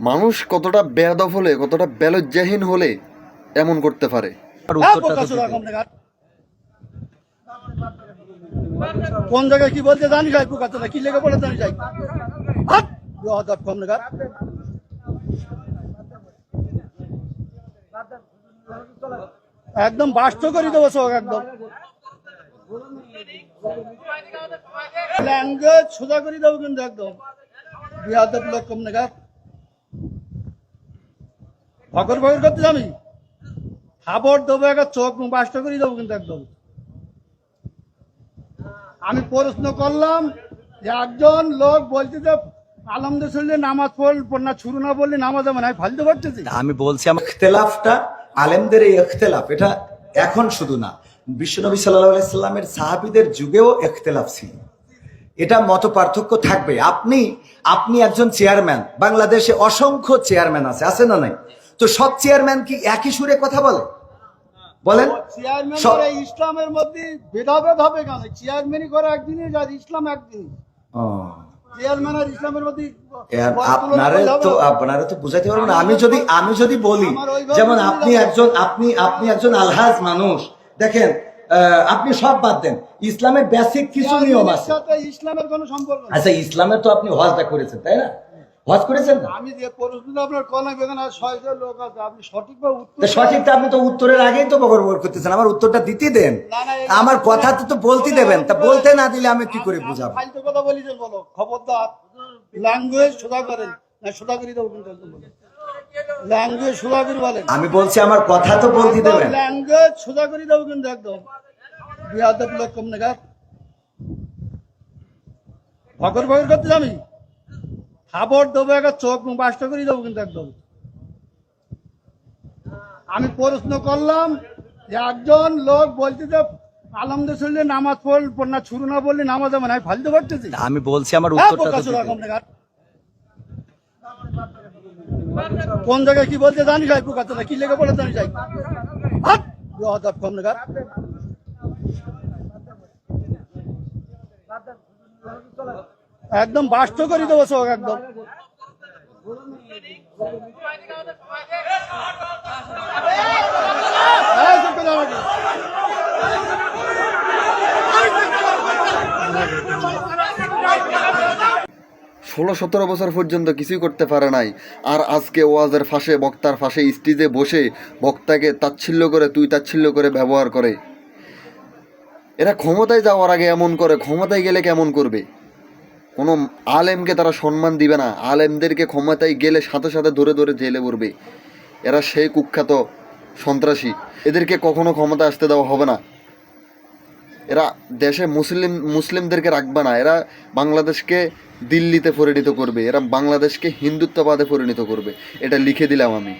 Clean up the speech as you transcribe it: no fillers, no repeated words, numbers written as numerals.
মানুষ কতটা বেয়াদব হলে, কতটা বেলজ্জাহীন হলে এমন করতে পারে। কোন জায়গায় কি বলতে জানি যাই পোকা কি লেগে পড়ে জানি যাই একদম বাস্ত করে দেবো সব একদম ল্যাঙ্গুয়েজ সোজা করে দেবো কিন্তু একদম বিয়াদব লোক কম নাগার ফকর ফকর করতে জানি খাবার দেবো একটা চোখ বাস্ত করে দেবো কিন্তু একদম। আমি প্রশ্ন করলাম যে একজন লোক বলছে যে আলহামদুলিল্লাহ নামাজ পড় না শুরু না বললে নামাজ হবে না ফালতু পারতেছি। আমি বলছি আমার ইখতিলাফটা আলেমদের এই ইখতিলাফ এটা এখন শুধু না, বিশ্বনবী সাল্লাল্লাহু আলাইহি সাল্লামের সাহাবীদের যুগেও ইখতিলাফ ছিল, এটা মত পার্থক্য থাকবে। আপনি একজন চেয়ারম্যান, বাংলাদেশে অসংখ্য চেয়ারম্যান আছে না নাই? তো সব চেয়ারম্যান কি একই সুরে কথা বলে? বলেন ইসলামের মধ্যে ভেদাভেদ হবে কেন? চেয়ারম্যানই করে একদিনই, ইসলাম একদিন। চেয়ারম্যান আর ইসলামের মধ্যে আপনারা তো বুঝাইতে পারবেন না। আমি যদি বলি যেমন আপনি একজন আলহাজ মানুষ, দেখেন আপনি সব বাদ দেন, ইসলামের বেসিক কিছু নিয়ম আছে। ইসলামের কোনো সম্পর্ক নেই। আচ্ছা, ইসলামের তো আপনি হজটা করেছেন, তাই না? হজ করেছেন না? আমি যে প্রশ্নটা আপনার কলা বেগানা 600 লোক আছে, আপনি সঠিকভাবে উত্তর সঠিকটা আপনি তো উত্তরের আগেই তো বকর করতেছেন, আমার উত্তরটা দিতে দেন, আমার কথা তো বলতে দেবেন। তা বলতে না দিলে আমি কি করে বুঝাবো? ফালতু কথা বলিছেন, বলো খবরদার ল্যাঙ্গুয়েজ সোজা করেন না, সোজা করে দেবো কিন্তু ল্যাঙ্গুয়েজ সোজা করে বলেন। আমি বলছি আমার কথা তো বলতে দেবেন, ল্যাঙ্গুয়েজ সোজা করে দেবো কিন্তু একদম বিয়াদব লোক কম নাগার ফকর ফকর করতে জানি খাবার দেবো একটা চোখ বাস্ত করে দেবো কিন্তু একদম। আমি প্রশ্ন করলাম যে একজন লোক বলছে যে আলহামদুলিল্লাহ নামাজ পড় না শুরু না বললে নামাজ হবে না ফালতু পারতেছি। আমি বলছি আমার উত্তরটা কোন জায়গায় কি বলতে জানি যাই পোকা কি লেগে পড়ে জানি যাই কম নাগার একদম বাস্ত করে দেবো সব একদম। ষোলো 17 বছর পর্যন্ত কিছুই করতে পারে নাই, আর আজকে ওয়াজের ফাঁসে, বক্তার ফাঁসে স্টেজে বসে বক্তাকে তাচ্ছিল্য করে, তুই তাচ্ছিল্য করে ব্যবহার করে। এরা ক্ষমতায় যাওয়ার আগে এমন করে, ক্ষমতায় গেলে কেমন করবে? কোনো আলেমকে তারা সম্মান দিবে না, আলেমদেরকে ক্ষমতায় গেলে সাথে সাথে ধরে ধরে জেলে পড়বে। এরা সেই কুখ্যাত সন্ত্রাসী, এদেরকে কখনো ক্ষমতা আসতে দেওয়া হবে না। এরা দেশে মুসলিমদেরকে রাখবে না, এরা বাংলাদেশকে দিল্লিতে পরিণত করবে, এরা বাংলাদেশকে হিন্দুত্ববাদে পরিণত করবে। এটা লিখে দিলাম আমি।